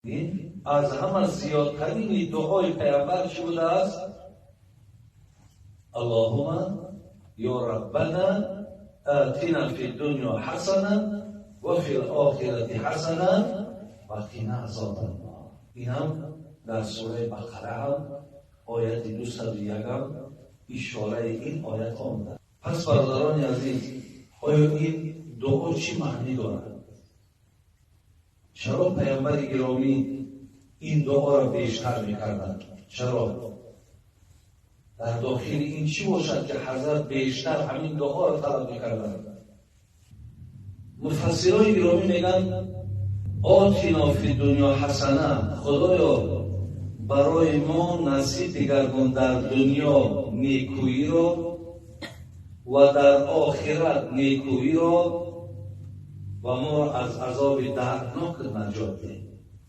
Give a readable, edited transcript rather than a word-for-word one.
این از همه زیادترین دعای پیامبر چی بوده است؟ اللهم یا ربنا آتنا فی الدنیا حسنه و فی الاخرة حسنه و قنا عذاب النار. این هم در سوره بقره هم آیت 201 هم اشاره این آیت آمده. پس برادران عزیز، آیا این دعا چی معنی دارد؟ چرا پیامبر گرامی این دعا را بیشتر میکردند؟ چرا؟ در داخل این چی باشد که حضرت بیشتر همین دعا را طلب میکردند؟ مفسران گرامی میگن آتنا فی دنیا حسنه، خدایا برای ما نصیب گردان در دنیا نیکویی را و در آخرت نیکویی را و ما از عذاب دردناک نجات ده.